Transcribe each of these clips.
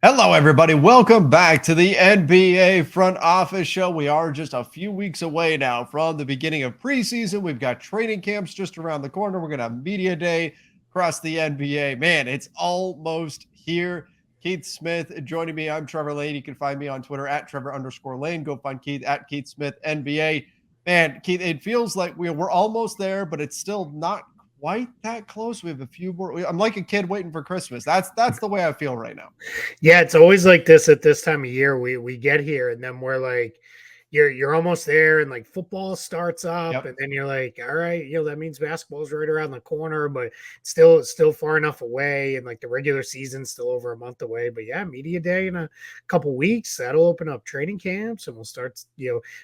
Hello, everybody. Welcome back to the NBA Front Office Show. We are just a few weeks away now from the beginning of preseason. We've got training camps just around the corner. We're going to have media day across the NBA. Man, it's almost here. Keith Smith joining me. I'm Trevor Lane. You can find me on Twitter at Trevor_Lane. Go find Keith at Keith Smith NBA. Man, Keith, it feels like we're almost there, but it's still not quite that close. We have a few more. I'm like a kid waiting for Christmas. That's the way I feel right now. Yeah, it's always like this at this time of year. We get here and then we're like, you're almost there, and like football starts up, Yep. and then you're like, all right, that means basketball's right around the corner, but it's still far enough away, and like the regular season's still over a month away. But yeah, media day in a couple weeks, that'll open up training camps, and we'll start.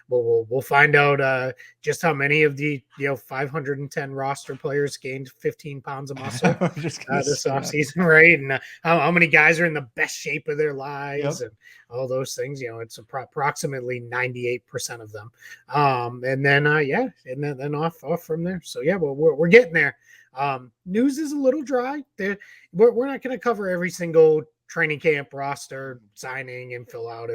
We'll find out just how many of the 510 roster players gained 15 pounds of muscle I was just gonna this say that. offseason, right? And how many guys are in the best shape of their Yep. lives, and all those things. It's approximately 98% of them. And then and then off from there. So yeah, well, we're getting there. News is a little dry. We're not going to cover every single training camp roster signing and fill out.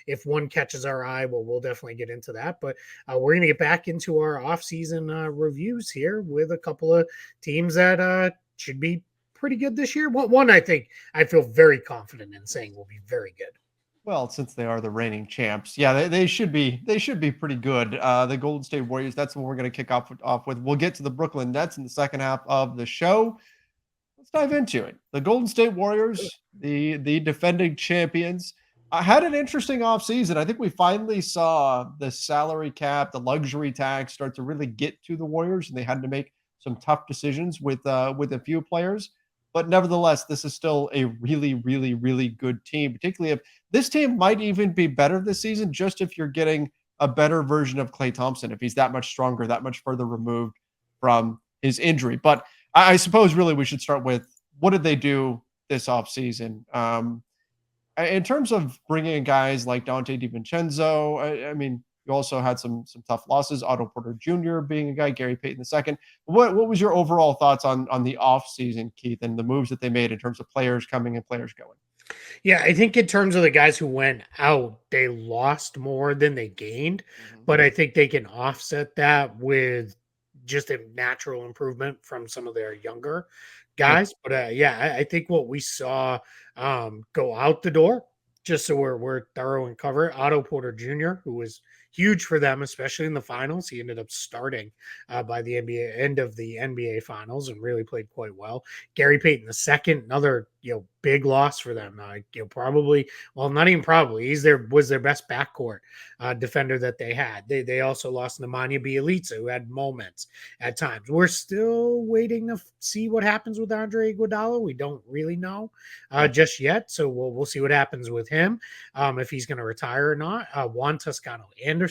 If one catches our eye, we'll definitely get into that. But we're going to get back into our offseason reviews here with a couple of teams that should be pretty good this year. One I think I feel very confident in saying will be very good. Well, since they are the reigning champs, yeah, they should be pretty good. The Golden State Warriors. That's what we're going to kick off with. We'll get to the Brooklyn Nets in the second half of the show. Let's dive into it. The Golden State Warriors, the defending champions, had an interesting offseason. I think we finally saw the salary cap, the luxury tax start to really get to the Warriors, and they had to make some tough decisions with a few players. But nevertheless, this is still a really, really, really good team, particularly if this team might even be better this season, just if you're getting a better version of Klay Thompson, if he's that much stronger, that much further removed from his injury. But I suppose really we should start with what did they do this offseason? In terms of bringing in guys like Dante DiVincenzo, I mean, you also had some tough losses. Otto Porter Jr. being a guy, Gary Payton II. What was your overall thoughts on the offseason, Keith, and the moves that they made in terms of players coming and players going? Yeah, I think in terms of the guys who went out, they lost more than they gained, Mhm. but I think they can offset that with just a natural improvement from some of their younger Yep. guys. But yeah, I think what we saw go out the door, just so we're thorough and cover, Otto Porter Jr., who was huge for them, especially in the finals. He ended up starting by the NBA end of the NBA finals and really played quite well. Gary Payton II, another big loss for them. Probably, well, not even probably. Was their best backcourt defender that they had. They also lost Nemanja Bjelica, who had moments at times. We're still waiting to see what happens with Andre Iguodala. We don't really know Yep. just yet, so we'll see what happens with him, if he's going to retire or not. Juan Toscano Anderson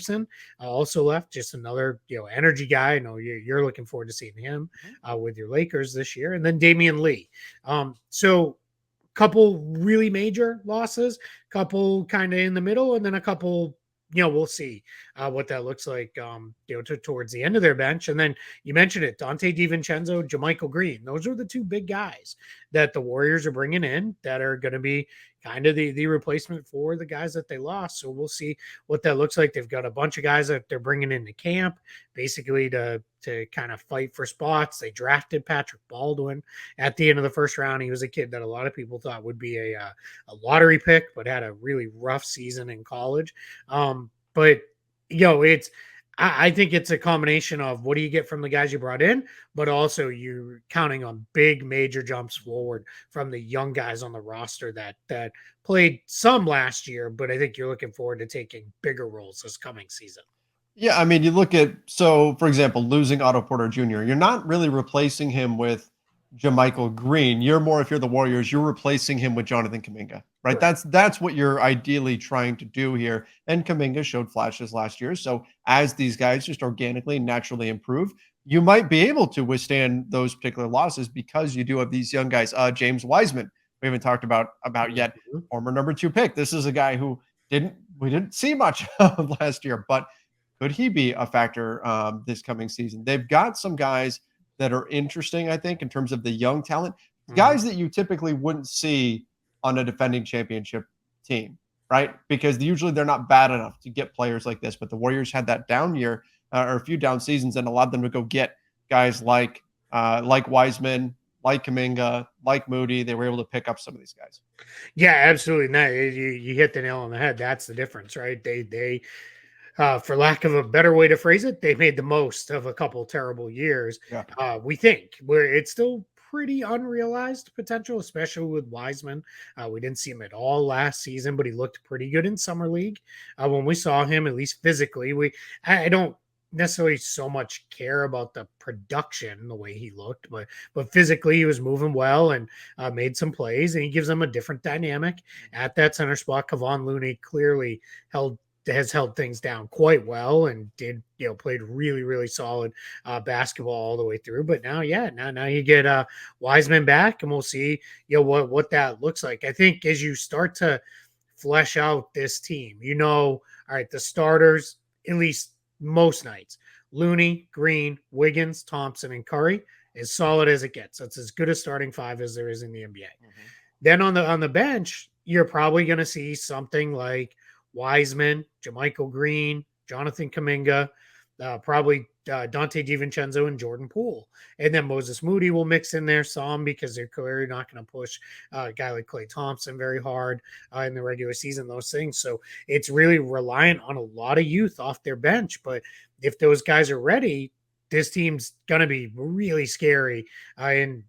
also left, just another energy guy. I know you're looking forward to seeing him Mhm. with your Lakers this year, and then Damian Lee. So couple really major losses, couple kind of in the middle, and then a couple. We'll see what that looks like. Towards the end of their bench, and then you mentioned it, Dante DiVincenzo, JaMychal Green. Those are the two big guys that the Warriors are bringing in that are going to be kind of the replacement for the guys that they lost. So we'll see what that looks like. They've got a bunch of guys that they're bringing into camp, basically to kind of fight for spots. They drafted Patrick Baldwin at the end of the first round. He was a kid that a lot of people thought would be a lottery pick, but had a really rough season in college. But it's I think it's a combination of what do you get from the guys you brought in, but also you're counting on big major jumps forward from the young guys on the roster that played some last year, but I think you're looking forward to taking bigger roles this coming season. Yeah, I mean, you look at for example, losing Otto Porter Jr., you're not really replacing him with JaMychal Green. You're more, if you're the Warriors, you're replacing him with Jonathan Kuminga, right? Correct. That's what you're ideally trying to do here. And Kuminga showed flashes last year. So as these guys just organically, naturally improve, you might be able to withstand those particular losses because you do have these young guys. James Wiseman, we haven't talked about yet, Mhm. former number 2 pick. This is a guy who we didn't see much of last year, but could he be a factor this coming season? They've got some guys that are interesting, I think, in terms of the young talent, Mhm. guys that you typically wouldn't see on a defending championship team, right? Because usually they're not bad enough to get players like this. But the Warriors had that down year or a few down seasons and allowed them to go get guys like Wiseman, like Kaminga, like Moody. They were able to pick up some of these guys. Yeah, absolutely. No, you hit the nail on the head. That's the difference, right? They for lack of a better way to phrase it, they made the most of a couple terrible years. Yeah. We think where it's still pretty unrealized potential, especially with Wiseman. We didn't see him at all last season, but he looked pretty good in summer league when we saw him, at least physically. I don't necessarily so much care about the production the way he looked, but physically he was moving well and made some plays, and he gives them a different dynamic at that center spot. Kevon Looney clearly has held things down quite well and did played really solid basketball all the way through. But now you get Wiseman back, and we'll see what that looks like. I think as you start to flesh out this team, all right, the starters, at least most nights, Looney, Green, Wiggins, Thompson, and Curry, as solid as it gets. That's as good a starting five as there is in the NBA. Mm-hmm. Then on the bench, you're probably going to see something like Wiseman, JaMychal Green, Jonathan Kaminga, probably Dante DiVincenzo and Jordan Poole. And then Moses Moody will mix in there some because they're clearly not going to push a guy like Klay Thompson very hard in the regular season, those things. So it's really reliant on a lot of youth off their bench. But if those guys are ready, this team's going to be really scary. And,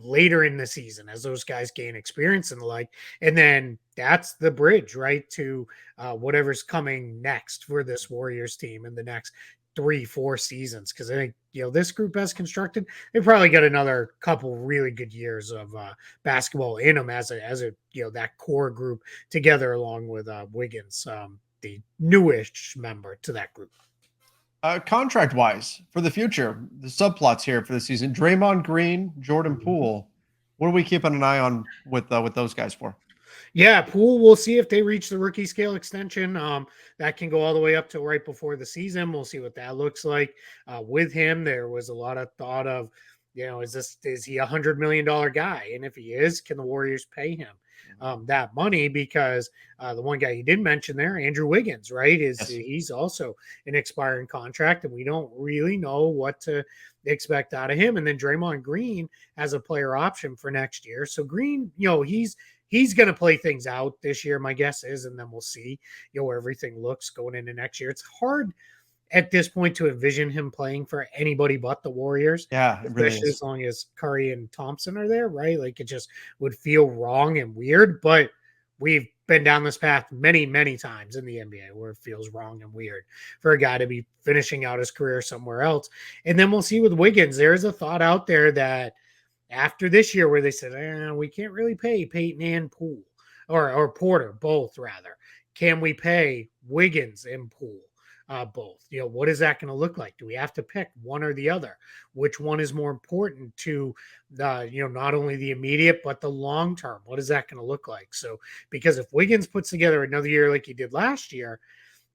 later in the season as those guys gain experience and the like. And then that's the bridge, right, to whatever's coming next for this Warriors team in the next 3-4 seasons. Because I think, this group as constructed, they probably got another couple really good years of basketball in them as a that core group together, along with Wiggins, the newish member to that group. Contract wise for the future, the subplots here for the season: Draymond Green, Jordan Poole. What are we keeping an eye on with those guys for? Yeah, Poole, we'll see if they reach the rookie scale extension. That can go all the way up to right before the season. We'll see what that looks like. With him, there was a lot of thought of, is he $100 million guy? And if he is, can the Warriors pay him that money? Because the one guy you didn't mention there, Andrew Wiggins, right, he's also an expiring contract, and we don't really know what to expect out of him. And then Draymond Green has a player option for next year. So Green, he's going to play things out this year, my guess is, and then we'll see, where everything looks going into next year. It's hard at this point to envision him playing for anybody but the Warriors. Yeah, it really is. As long as Curry and Thompson are there, right? Like, it just would feel wrong and weird. But we've been down this path many, many times in the NBA where it feels wrong and weird for a guy to be finishing out his career somewhere else. And then we'll see with Wiggins. There's a thought out there that after this year where they said, we can't really pay Payton and Poole or Porter, both rather. Can we pay Wiggins and Poole? Both. What is that going to look like? Do we have to pick one or the other? Which one is more important to not only the immediate but the long term? What is that going to look like? So, because if Wiggins puts together another year like he did last year,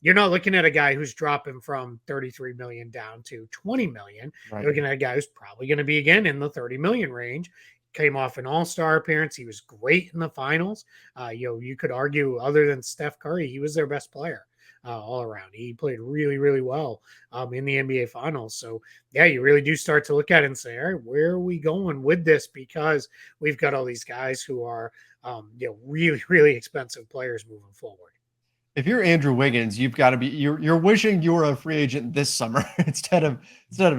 you're not looking at a guy who's dropping from 33 million down to 20 million. Right. You're looking at a guy who's probably going to be again in the 30 million range. Came off an all-star appearance. He was great in the finals. You could argue, other than Steph Curry, he was their best player. All around. He played really, really well in the NBA Finals. So, yeah, you really do start to look at it and say, all right, where are we going with this? Because we've got all these guys who are, really, really expensive players moving forward. If you're Andrew Wiggins, you've got to be you're wishing you were a free agent this summer instead of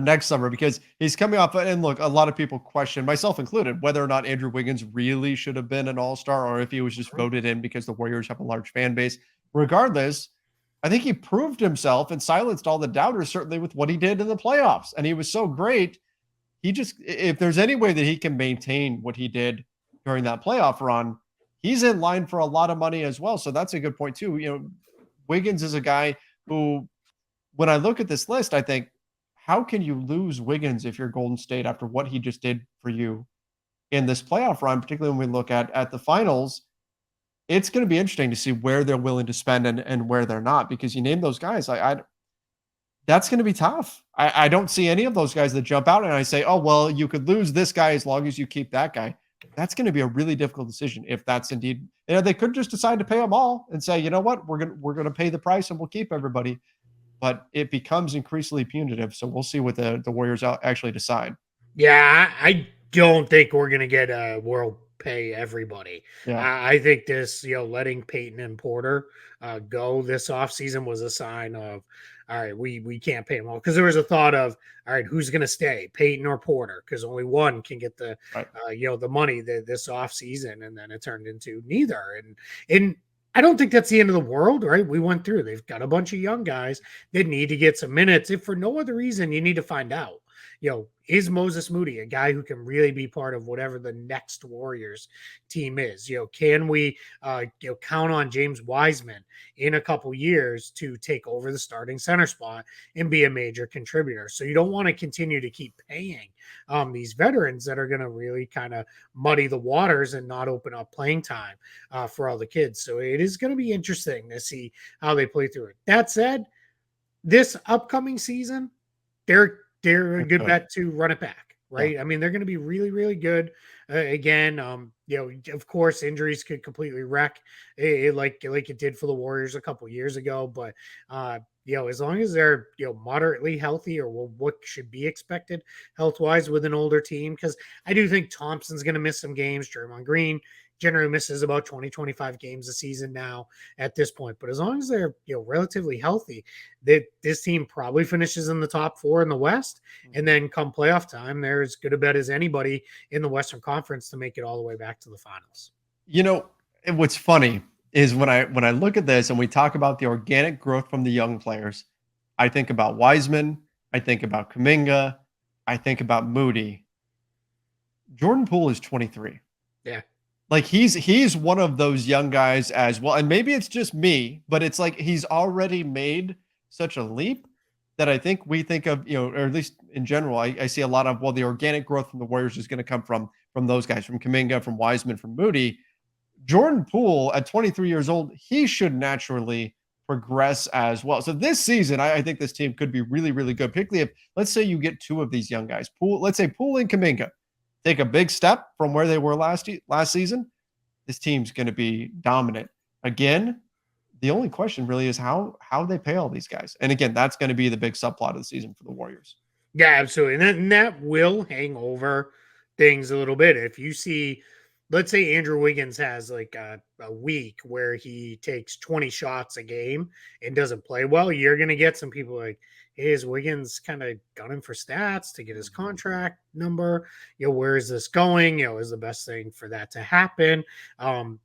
next summer, because he's coming off. And look, a lot of people question, myself included, whether or not Andrew Wiggins really should have been an all-star or if he was just voted in because the Warriors have a large fan base. Regardless, I think he proved himself and silenced all the doubters, certainly with what he did in the playoffs. And he was so great. If there's any way that he can maintain what he did during that playoff run, he's in line for a lot of money as well. So that's a good point too. Wiggins is a guy who, when I look at this list, I think, how can you lose Wiggins if you're Golden State after what he just did for you in this playoff run, particularly when we look at the finals? It's going to be interesting to see where they're willing to spend and where they're not, because you name those guys. That's going to be tough. I don't see any of those guys that jump out and I say, oh, well, you could lose this guy as long as you keep that guy. That's going to be a really difficult decision if that's indeed. They could just decide to pay them all and say, you know what, we're gonna pay the price and we'll keep everybody. But it becomes increasingly punitive. So we'll see what the Warriors actually decide. Yeah, I don't think we're gonna get a world pay everybody. Yeah. I think this, letting Payton and Porter go this offseason was a sign of, all right, we can't pay them all, because there was a thought of, all right, who's gonna stay, Payton or Porter, because only one can get the Right. the money this offseason, and then it turned into neither. And I don't think that's the end of the world, right? We went through. They've got a bunch of young guys that need to get some minutes. If for no other reason, you need to find out, is Moses Moody a guy who can really be part of whatever the next Warriors team is? Can we count on James Wiseman in a couple years to take over the starting center spot and be a major contributor? So you don't want to continue to keep paying these veterans that are going to really kind of muddy the waters and not open up playing time for all the kids. So it is going to be interesting to see how they play through it. That said, this upcoming season, they're a good bet to run it back, Yeah. right? I mean, they're going to be really, really good. Again, of course, injuries could completely wreck it, like it did for the Warriors a couple years ago. But as long as they're moderately healthy, or what should be expected health wise with an older team, because I do think Thompson's going to miss some games. Draymond Green generally misses about 20-25 games a season now at this point. But as long as they're relatively healthy, this team probably finishes in the top 4 in the West. And then come playoff time, they're as good a bet as anybody in the Western Conference to make it all the way back to the finals. What's funny is when I look at this and we talk about the organic growth from the young players, I think about Wiseman, I think about Kuminga, I think about Moody. Jordan Poole is 23. Yeah. Like he's one of those young guys as well. And maybe it's just me, but it's like he's already made such a leap that I think we think of, or at least in general, I see a lot of, well, the organic growth from the Warriors is going to come from those guys, from Kuminga, from Wiseman, from Moody. Jordan Poole at 23 years old, he should naturally progress as well. So this season, I think this team could be really, really good. Particularly if, let's say, you get 2 of these young guys, let's say Poole and Kuminga, take a big step from where they were last season. This team's going to be dominant again. The only question really is how they pay all these guys, and again, that's going to be the big subplot of the season for the Warriors. Yeah, absolutely, and that will hang over things a little bit. If you see, let's say Andrew Wiggins has like a week where he takes 20 shots a game and doesn't play well, you're going to get some people like, hey, is Wiggins kind of gunning for stats to get his contract number? Where is this going? Is the best thing for that to happen?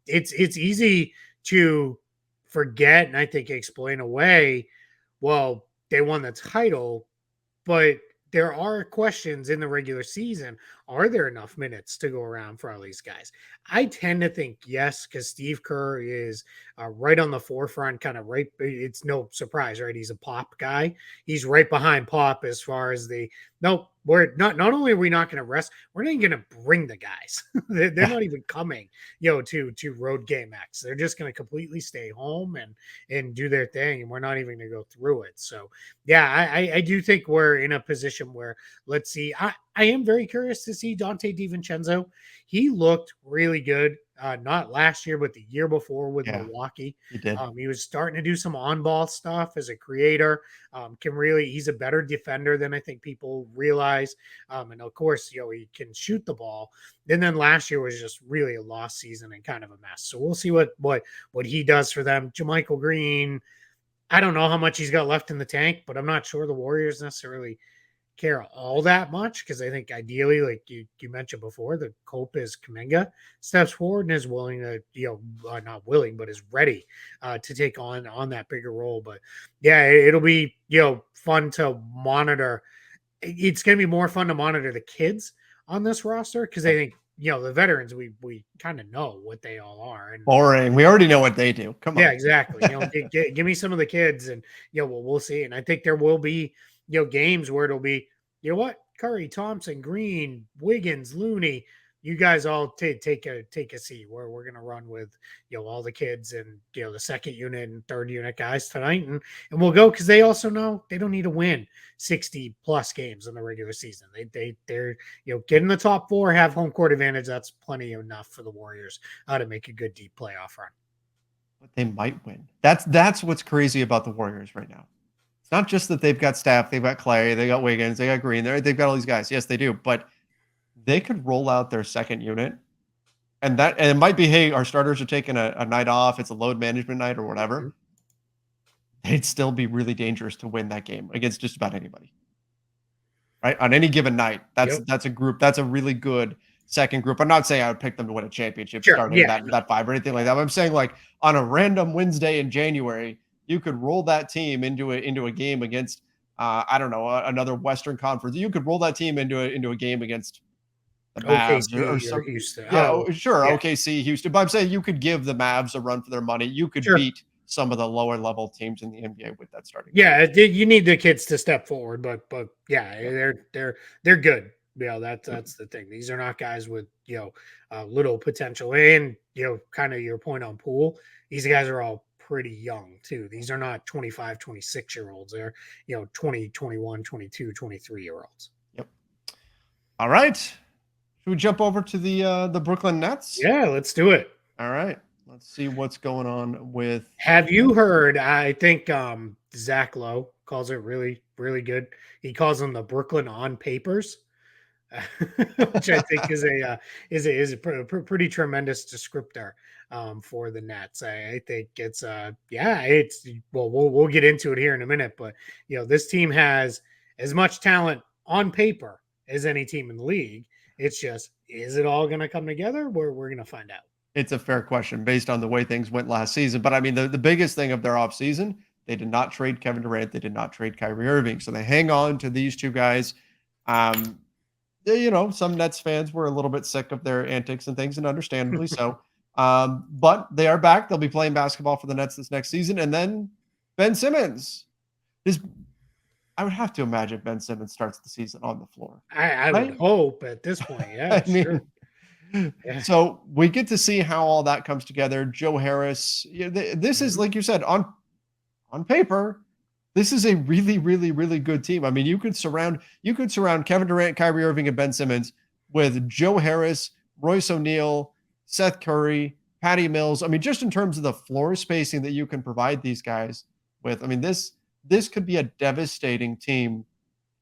It's easy to forget, and I think explain away, well, they won the title, but there are questions in the regular season. Are there enough minutes to go around for all these guys? I tend to think yes, because Steve Kerr is right on the forefront, kind of right. It's no surprise, right? He's a Pop guy. He's right behind Pop as far as we're not only are we not going to rest, we're not even going to bring the guys. They're not even coming, to Road Game X. They're just going to completely stay home and do their thing, and we're not even going to go through it. So yeah, I do think we're in a position where, let's see. I am very curious to see Dante DiVincenzo. He looked really good, not last year, but the year before with Milwaukee. He did. He was starting to do some on-ball stuff as a creator. He's a better defender than I think people realize. And of course, he can shoot the ball. And then last year was just really a lost season and kind of a mess. So we'll see what he does for them. JaMychal Green, I don't know how much he's got left in the tank, but I'm not sure the Warriors necessarily care all that much, because I think ideally, like you mentioned before, the hope is Kuminga steps forward and is willing to, not willing, but is ready to take on that bigger role. But yeah, it'll be, fun to monitor. It's going to be more fun to monitor the kids on this roster, because I think, the veterans, we kind of know what they all are. And boring. We already know what they do. Come on. Yeah, exactly. Give me some of the kids, and we'll see. And I think there will be games where it'll be, what, Curry, Thompson, Green, Wiggins, Looney, you guys all take a seat. We're gonna run with all the kids and the second unit and third unit guys tonight, and we'll go because they also know they don't need to win 60 plus games in the regular season. They're get in the top four, have home court advantage. That's plenty enough for the Warriors to make a good deep playoff run. But they might win. That's what's crazy about the Warriors right now. It's not just that they've got Steph, they've got Clay, they got Wiggins, they got Green, they've got all these guys. Yes, they do, but they could roll out their second unit, and it might be, hey, our starters are taking a night off. It's a load management night or Mm-hmm. whatever. They'd still be really dangerous to win that game against just about anybody. Right? On any given night. Yep. That's a group. That's a really good second group. I'm not saying I would pick them to win a championship Sure. starting Yeah. that five or anything like that. But I'm saying like on a random Wednesday in January, you could roll that team into a game against I don't know, another Western Conference. You could roll that team into a game against the Mavs or OKC or some Houston. yeah, Oh, sure, yeah. OKC, Houston. But I'm saying you could give the Mavs a run for their money. You could Sure. beat some of the lower level teams in the NBA with that starting. Yeah, you need the kids to step forward, but yeah, Yep. they're good. That's the thing. These are not guys with little potential, and kind of your point on Poole. These guys are all pretty young too. These are not 25, 26 year olds. They're 20, 21, 22, 23 year olds. Yep. All right. Should we jump over to the Brooklyn Nets? Yeah, let's do it. All right. Let's see what's going on with. Have you heard? I think Zach Lowe calls it really, really good. He calls them the Brooklyn on papers, which I think is a pretty tremendous descriptor for the Nets. I think it's it's well we'll get into it here in a minute, but this team has as much talent on paper as any team in the league. It's just, is it all going to come together? We're going to find out. It's a fair question based on the way things went last season. But I mean, the biggest thing of their offseason, they did not trade Kevin Durant. They did not trade Kyrie Irving. So they hang on to these two guys. Some Nets fans were a little bit sick of their antics and things, and understandably so. But they are back. They'll be playing basketball for the Nets this next season. And then Ben Simmons I would have to imagine Ben Simmons starts the season on the floor. I Right? would hope at this point. Yeah, I mean, sure. Yeah. so we get to see how all that comes together. Joe Harris, this is like you said on paper, this is a really, really, really good team. I mean, you could surround Kevin Durant, Kyrie Irving, and Ben Simmons with Joe Harris, Royce O'Neal, Seth Curry, Patty Mills. I mean, just in terms of the floor spacing that you can provide these guys with. I mean, this could be a devastating team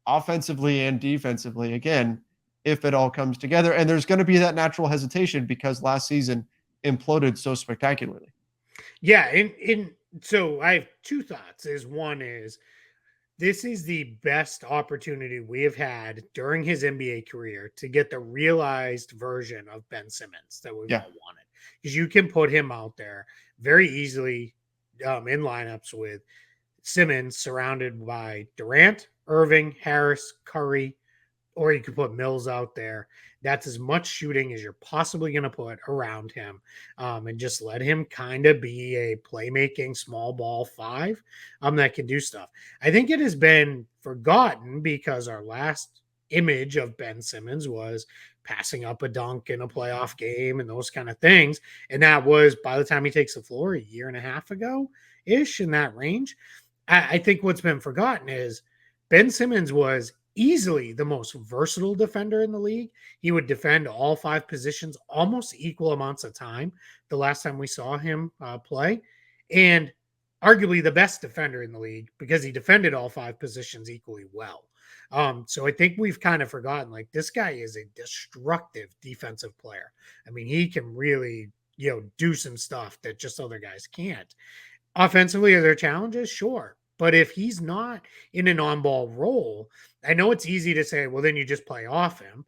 offensively and defensively again if it all comes together. And there's going to be that natural hesitation because last season imploded so spectacularly. Yeah, so I have two thoughts. One is this is the best opportunity we have had during his NBA career to get the realized version of Ben Simmons that we've Yeah. all wanted. Because you can put him out there very easily in lineups with Simmons surrounded by Durant, Irving, Harris, Curry, or you could put Mills out there. That's as much shooting as you're possibly going to put around him, and just let him kind of be a playmaking small ball five that can do stuff. I think it has been forgotten because our last image of Ben Simmons was passing up a dunk in a playoff game and those kind of things. And that was by the time he takes the floor a year and a half ago ish, in that range. I think what's been forgotten is Ben Simmons was easily the most versatile defender in the league. He would defend all five positions almost equal amounts of time the last time we saw him play. And arguably the best defender in the league because he defended all five positions equally well. So I think we've kind of forgotten, like, this guy is a destructive defensive player. I mean, he can really, do some stuff that just other guys can't. Offensively, are there challenges? Sure. But if he's not in an on-ball role, I know it's easy to say, well, then you just play off him.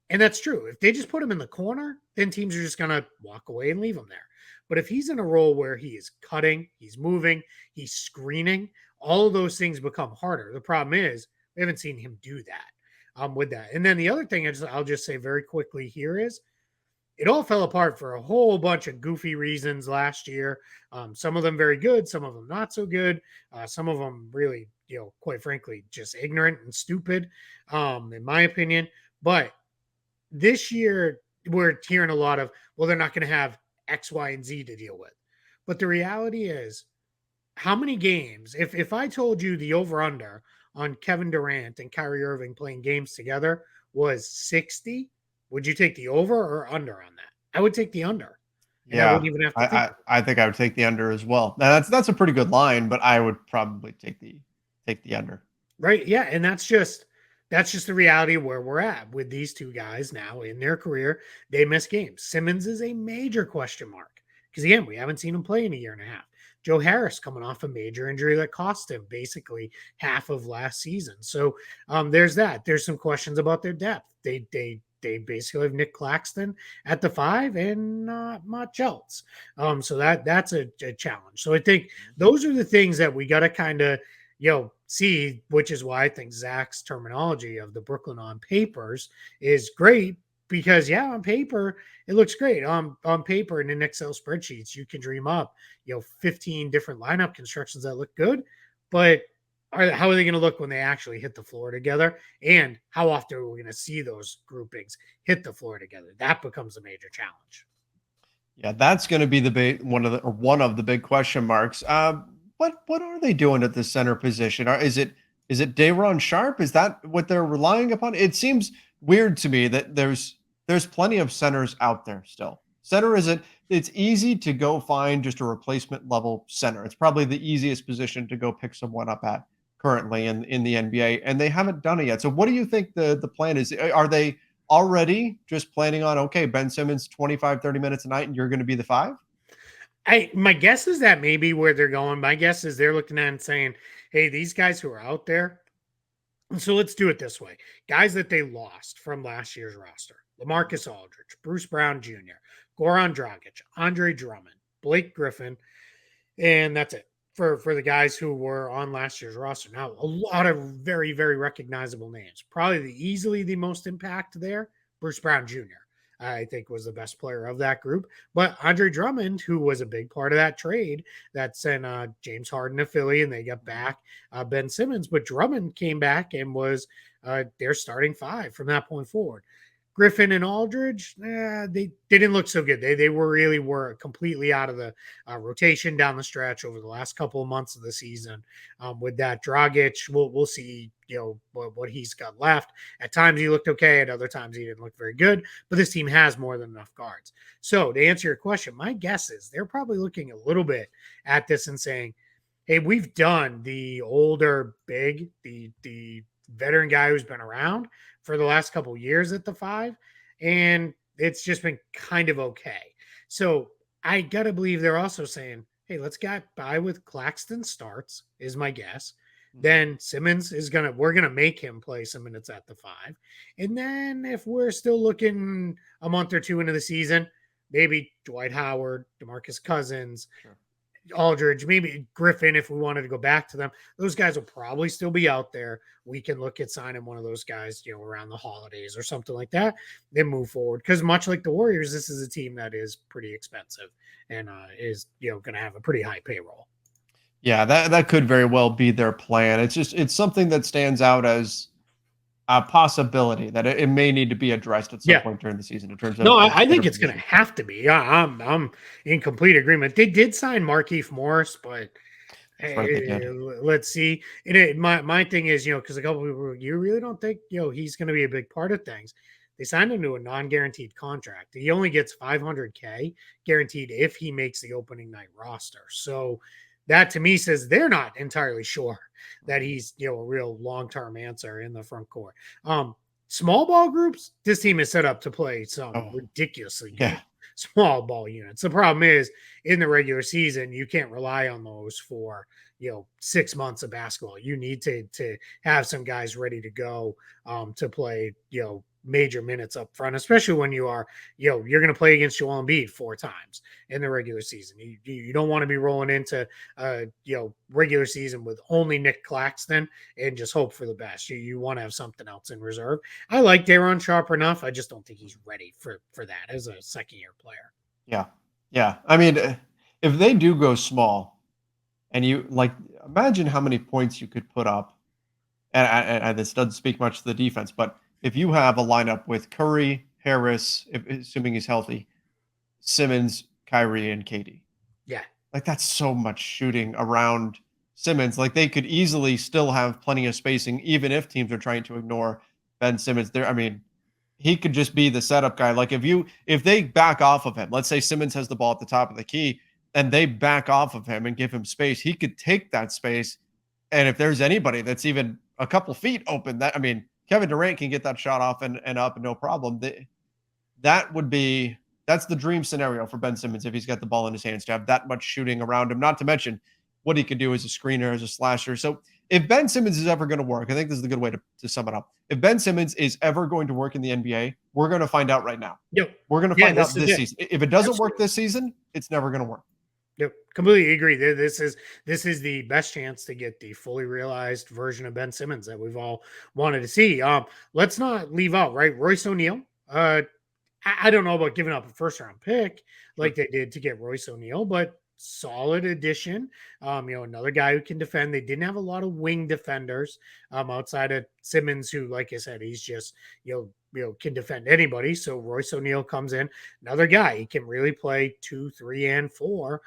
And that's true. If they just put him in the corner, then teams are just going to walk away and leave him there. But if he's in a role where he is cutting, he's moving, he's screening, all of those things become harder. The problem is we haven't seen him do that with that. And then the other thing I'll just say very quickly here is it all fell apart for a whole bunch of goofy reasons last year. Some of them very good, some of them not so good. Some of them really, quite frankly, just ignorant and stupid, in my opinion. But this year, we're hearing a lot of, well, they're not going to have X, Y, and Z to deal with. But the reality is, how many games, if I told you the over under on Kevin Durant and Kyrie Irving playing games together was 60, would you take the over or under on that? I would take the under. And I Yeah, wouldn't even have to I, think I about I think I would take the under as well. Now that's a pretty good line, but I would probably take the under. it. Right. Yeah. And that's just the reality of where we're at with these two guys now in their career. They miss games. Simmons is a major question mark because, again, we haven't seen him play in a year and a half. Joe Harris coming off a major injury that cost him basically half of last season. So there's that. There's some questions about their depth. They basically have Nick Claxton at the 5 and not much else. So that's a challenge. So I think those are the things that we got to kind of see, which is why I think Zach's terminology of the Brooklyn on papers is great because on paper it looks great. On paper and in Excel spreadsheets, you can dream up 15 different lineup constructions that look good, but how are they going to look when they actually hit the floor together? And how often are we going to see those groupings hit the floor together? That becomes a major challenge. Yeah, that's going to be the big one of the big question marks. What are they doing at the center position? Is it Dayron Sharp? Is that what they're relying upon? It seems weird to me that there's plenty of centers out there still. Center isn't. It's easy to go find just a replacement level center. It's probably the easiest position to go pick someone up at currently in the NBA, and they haven't done it yet. So, what do you think the plan is? Are they already just planning on, okay, Ben Simmons 25, 30 minutes a night and you're going to be the 5? My guess is that maybe where they're going. My guess is they're looking at it and saying, hey, these guys who are out there. So let's do it this way. Guys that they lost from last year's roster: LaMarcus Aldridge, Bruce Brown Jr., Goran Dragic, Andre Drummond, Blake Griffin, and that's it for the guys who were on last year's roster. Now, a lot of very, very recognizable names. Probably easily the most impact there, Bruce Brown Jr., I think was the best player of that group. But Andre Drummond, who was a big part of that trade that sent James Harden to Philly and they got back Ben Simmons. But Drummond came back and was their starting 5 from that point forward. Griffin and Aldridge, they didn't look so good. They were completely out of the rotation down the stretch over the last couple of months of the season. With that Dragic, we'll see what he's got left. At times he looked okay, at other times he didn't look very good. But this team has more than enough guards. So to answer your question, my guess is they're probably looking a little bit at this and saying, hey, we've done the older big, the veteran guy who's been around for the last couple of years at the 5, and it's just been kind of okay. So I gotta believe they're also saying, hey, let's get by with Claxton starts, is my guess. Then Simmons we're gonna make him play some minutes at the 5. And then if we're still looking a month or two into the season, maybe Dwight Howard, DeMarcus Cousins, Sure. Aldridge, maybe Griffin, if we wanted to go back to them. Those guys will probably still be out there. We can look at signing one of those guys, around the holidays or something like that, then move forward. Because much like the Warriors, this is a team that is pretty expensive and is, going to have a pretty high payroll. Yeah, that could very well be their plan. It's something that stands out as a possibility that it may need to be addressed at some Yeah. point during the season in terms of No, the I center think it's going to position. have to be. Yeah, I'm in complete agreement. They did sign Markieff Morris, but That's right, they did. let's see. And my thing is, because a couple people were, you really don't think, he's going to be a big part of things. They signed him to a non-guaranteed contract. He only gets $500K guaranteed if he makes the opening night roster. So that to me says they're not entirely sure that he's, a real long-term answer in the front court. Small ball groups, this team is set up to play some Oh, ridiculously good yeah. small ball units. The problem is in the regular season, you can't rely on those for 6 months of basketball. You need to have some guys ready to go to play major minutes up front, especially when you're going to play against Joel Embiid 4 times in the regular season. You don't want to be rolling into regular season with only Nick Claxton and just hope for the best. You want to have something else in reserve. I like Dayron Sharp enough. I just don't think he's ready for that as a second year player. Yeah. Yeah. I mean, if they do go small and you like imagine how many points you could put up, and this doesn't speak much to the defense, but if you have a lineup with Curry, Harris, assuming he's healthy, Simmons, Kyrie, and KD. Yeah. Like that's so much shooting around Simmons. Like they could easily still have plenty of spacing, even if teams are trying to ignore Ben Simmons. There, I mean, he could just be the setup guy. Like if they back off of him, let's say Simmons has the ball at the top of the key, and they back off of him and give him space, he could take that space. And if there's anybody that's even a couple feet open, that I mean, Kevin Durant can get that shot off and up, no problem. That would be that's the dream scenario for Ben Simmons if he's got the ball in his hands to have that much shooting around him. Not to mention what he could do as a screener, as a slasher. So if Ben Simmons is ever going to work, I think this is a good way to sum it up. If Ben Simmons is ever going to work in the NBA, we're going to find out right now. Yep. We're going to Yeah, find out this season. If it doesn't work Absolutely. this season, it's never going to work. Yep, completely agree. This is the best chance to get the fully realized version of Ben Simmons that we've all wanted to see. Let's not leave out right Royce O'Neal. I don't know about giving up a first round pick like Sure. they did to get Royce O'Neal, but solid addition. Another guy who can defend. They didn't have a lot of wing defenders outside of Simmons, who, like I said, he's just can defend anybody. So Royce O'Neal comes in, another guy. He can really play 2, 3, and 4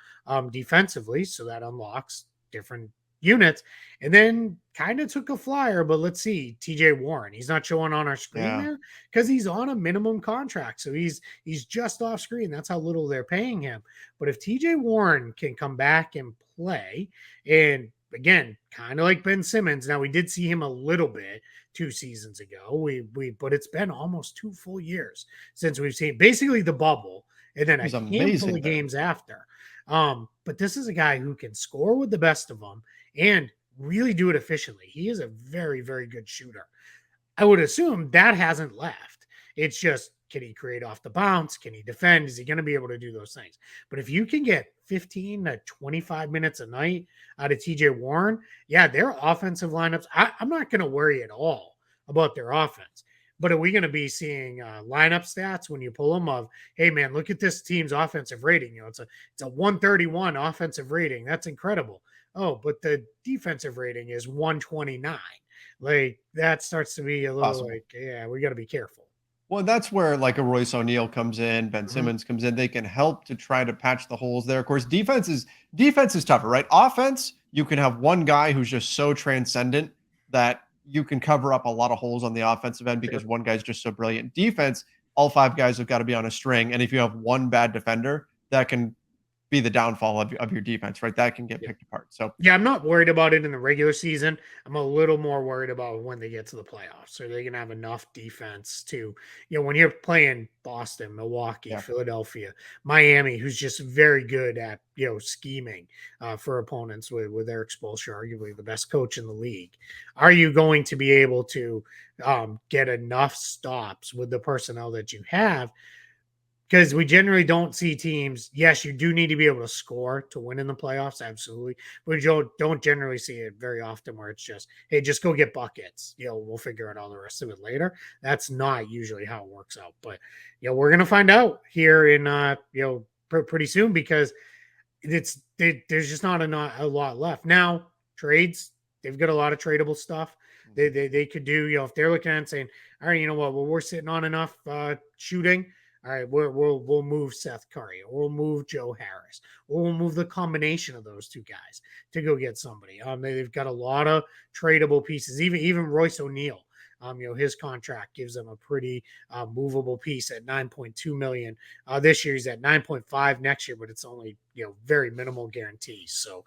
defensively. So that unlocks different units. And then kind of took a flyer, but let's see, TJ Warren. He's not showing on our screen Yeah. there because he's on a minimum contract. So he's just off screen. That's how little they're paying him. But if TJ Warren can come back and play, and again, kind of like Ben Simmons. Now we did see him a little bit 2 seasons ago. But it's been almost 2 full years since we've seen basically the bubble and then He a was handful amazing of there. games after. But this is a guy who can score with the best of them and really do it efficiently. He is a very, very good shooter. I would assume that hasn't left. It's just, can he create off the bounce? Can he defend? Is he going to be able to do those things? But if you can get 15 to 25 minutes a night out of TJ Warren, yeah, their offensive lineups, I'm not going to worry at all about their offense. But are we going to be seeing lineup stats when you pull them of, hey man, look at this team's offensive rating? It's a 131 offensive rating. That's incredible. Oh, but the defensive rating is 129. Like that starts to be a little Possible. like, yeah, we got to be careful. Well, that's where like a Royce O'Neal comes in, Ben Mhm. Simmons comes in. They can help to try to patch the holes there. Of course, defense is tougher, right? Offense, you can have one guy who's just so transcendent that you can cover up a lot of holes on the offensive end Sure. because one guy's just so brilliant. Defense, all five guys have got to be on a string, and if you have one bad defender, that can be the downfall of your defense, right? That can get Yeah. picked apart. So Yeah, I'm not worried about it in the regular season. I'm a little more worried about when they get to the playoffs. Are they going to have enough defense to, when you're playing Boston, Milwaukee, yeah, Philadelphia, Miami, who's just very good at, scheming for opponents with their expulsion, arguably the best coach in the league. Are you going to be able to get enough stops with the personnel that you have? Because we generally don't see teams. Yes, you do need to be able to score to win in the playoffs, absolutely. But we don't generally see it very often where it's just, hey, just go get buckets. We'll figure out all the rest of it later. That's not usually how it works out. But we're gonna find out here in pretty soon because there's just not a lot left now. Trades, they've got a lot of tradable stuff. They could do, if they're looking at it and saying, all right, you know what, well, we're sitting on enough shooting. All right, we'll move Seth Curry, or we'll move Joe Harris, or we'll move the combination of those two guys to go get somebody. They've got a lot of tradable pieces. Even Royce O'Neal, his contract gives them a pretty movable piece at 9.2 million. This year he's at 9.5 next year, but it's only very minimal guarantees. So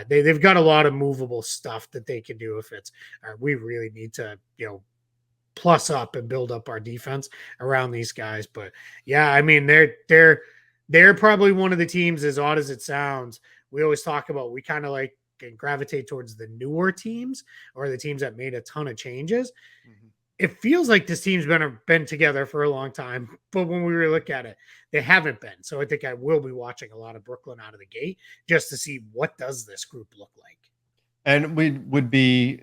they've got a lot of movable stuff that they can do if it's we really need to plus up and build up our defense around these guys. But yeah, I mean they're probably one of the teams, as odd as it sounds. We always talk about, we kind of like can gravitate towards the newer teams or the teams that made a ton of changes. mhm. It feels like this team's been together for a long time, but when we really look at it, they haven't been. So I think I will be watching a lot of Brooklyn out of the gate just to see what does this group look like. And it would be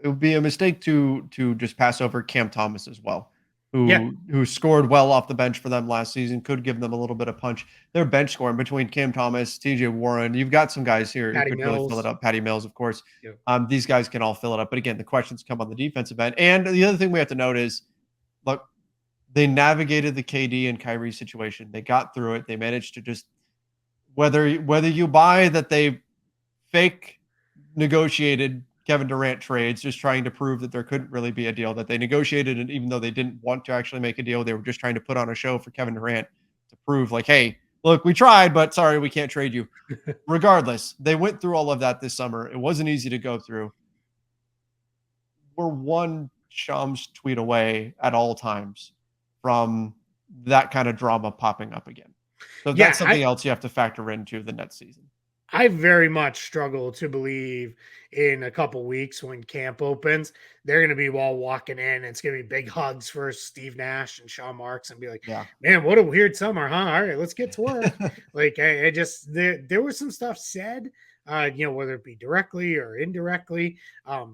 a mistake to just pass over Cam Thomas as well, Yeah, who scored well off the bench for them last season, could give them a little bit of punch. Their bench scoring between Cam Thomas, TJ Warren, you've got some guys here who Patty could really fill it Mills. up. Patty Mills, of course. Yeah, These guys can all fill it up. But again, the questions come on the defensive end. And the other thing we have to note is, look, they navigated the KD and Kyrie situation. They got through it. They managed to just whether you buy that they fake negotiated Kevin Durant trades, just trying to prove that there couldn't really be a deal, that they negotiated it even though they didn't want to actually make a deal. They were just trying to put on a show for Kevin Durant to prove, like, hey, look, we tried, but sorry, we can't trade you. Regardless, they went through all of that this summer. It wasn't easy to go through. We're one Shams tweet away at all times from that kind of drama popping up again. So Yeah, that's something else you have to factor into the next season. I very much struggle to believe in a couple weeks when camp opens, they're going to be all walking in. And it's going to be big hugs for Steve Nash and Sean Marks and be like, Yeah. man, what a weird summer, huh? All right, let's get to work. Like, I just, there was some stuff said, whether it be directly or indirectly.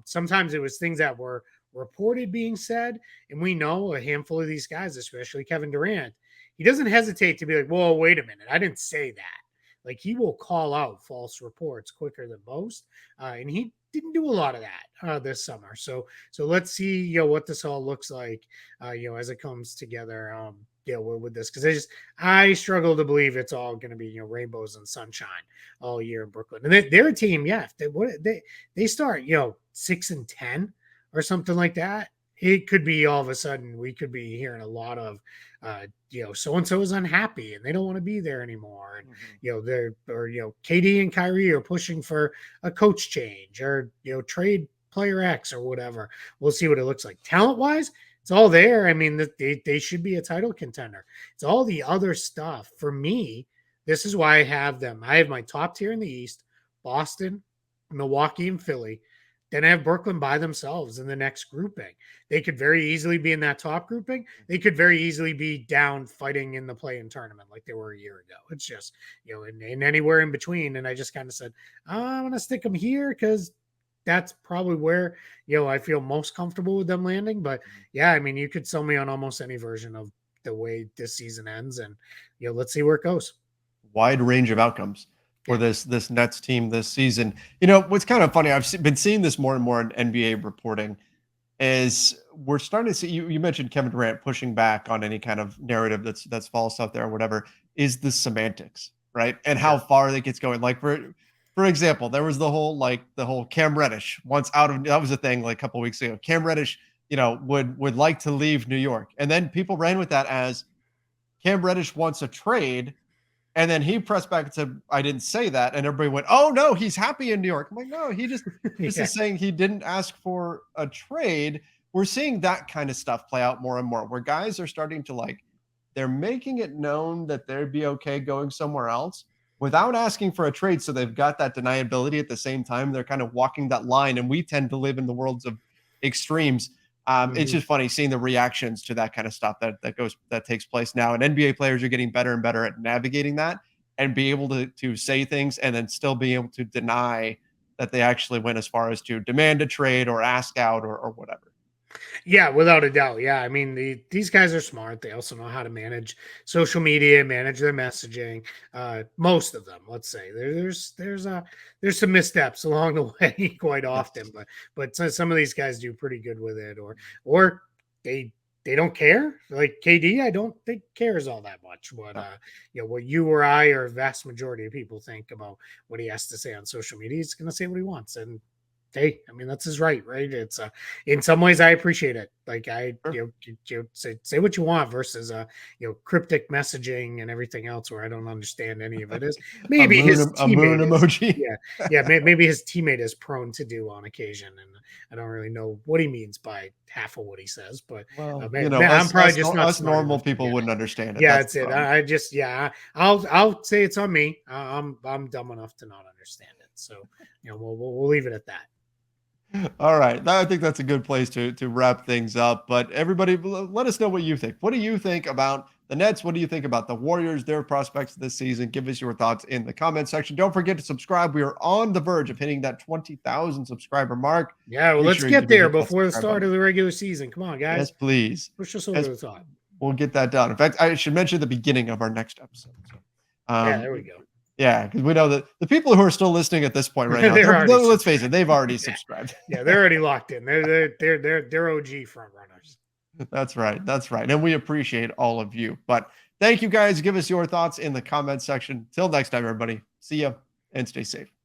Sometimes it was things that were reported being said. And we know a handful of these guys, especially Kevin Durant, he doesn't hesitate to be like, whoa, wait a minute. I didn't say that. Like he will call out false reports quicker than most, and he didn't do a lot of that this summer. So let's see, what this all looks like, as it comes together. With this because I struggle to believe it's all going to be rainbows and sunshine all year in Brooklyn. And they're a team, yeah. If they start 6-10 or something like that, it could be all of a sudden we could be hearing a lot of so and so is unhappy and they don't want to be there anymore, and they're KD and Kyrie are pushing for a coach change or trade player X or whatever. We'll see what it looks like. Talent wise, it's all there. I mean, they should be a title contender. It's all the other stuff. For me, this is why I have them. I have my top tier in the East: Boston, Milwaukee, and Philly. Then I have Brooklyn by themselves in the next grouping. They could very easily be in that top grouping. They could very easily be down fighting in the play-in tournament like they were a year ago. It's just, and anywhere in between. And I just kind of said, I'm going to stick them here because that's probably where, I feel most comfortable with them landing. But yeah, I mean, you could sell me on almost any version of the way this season ends. And, let's see where it goes. Wide range of outcomes for this Nets team this season. What's kind of funny, I've been seeing this more and more in NBA reporting, is we're starting to see, you mentioned Kevin Durant pushing back on any kind of narrative that's false out there or whatever, is the semantics, right? And how far that gets going. Like for example, there was the whole Cam Reddish once out of, that was a thing like a couple of weeks ago. Cam Reddish, would like to leave New York. And then people ran with that as Cam Reddish wants a trade. And then he pressed back and said, I didn't say that. And everybody went, oh, no, he's happy in New York. I'm like, no, he just this is saying he didn't ask for a trade. We're seeing that kind of stuff play out more and more, where guys are starting to they're making it known that they'd be okay going somewhere else without asking for a trade. So they've got that deniability at the same time. They're kind of walking that line. And we tend to live in the worlds of extremes. It's just funny seeing the reactions to that kind of stuff that takes place now. And NBA players are getting better and better at navigating that and be able to say things and then still be able to deny that they actually went as far as to demand a trade or ask out or whatever. Yeah, without a doubt. Yeah, I mean these guys are smart. They also know how to manage social media, manage their messaging. Most of them, let's say, there's some missteps along the way quite often, but some of these guys do pretty good with it, or they don't care. Like KD, I don't think cares all that much what what you or I or a vast majority of people think about what he has to say on social media. He's going to say what he wants, and hey, I mean that's his right? It's in some ways I appreciate it. Like say what you want versus cryptic messaging and everything else where I don't understand any of it. Is maybe a moon emoji. Maybe his teammate is prone to do on occasion, and I don't really know what he means by half of what he says. But I'm probably just not us normal people wouldn't understand it. Yeah, that's it. I just I'll say it's on me. I'm dumb enough to not understand it. So we'll leave it at that. All right. I think that's a good place to wrap things up. But everybody, let us know what you think. What do you think about the Nets? What do you think about the Warriors, their prospects this season? Give us your thoughts in the comment section. Don't forget to subscribe. We are on the verge of hitting that 20,000 subscriber mark. Yeah, well, let's get there before the start of the regular season. Come on, guys. Yes, please. Push us over the top. We'll get that done. In fact, I should mention the beginning of our next episode. Yeah, there we go. Yeah, because we know that the people who are still listening at this point right now, let's face it, they've already subscribed. Yeah, they're already locked in. They're OG front runners. That's right. That's right. And we appreciate all of you. But thank you guys. Give us your thoughts in the comment section. Till next time, everybody. See ya and stay safe.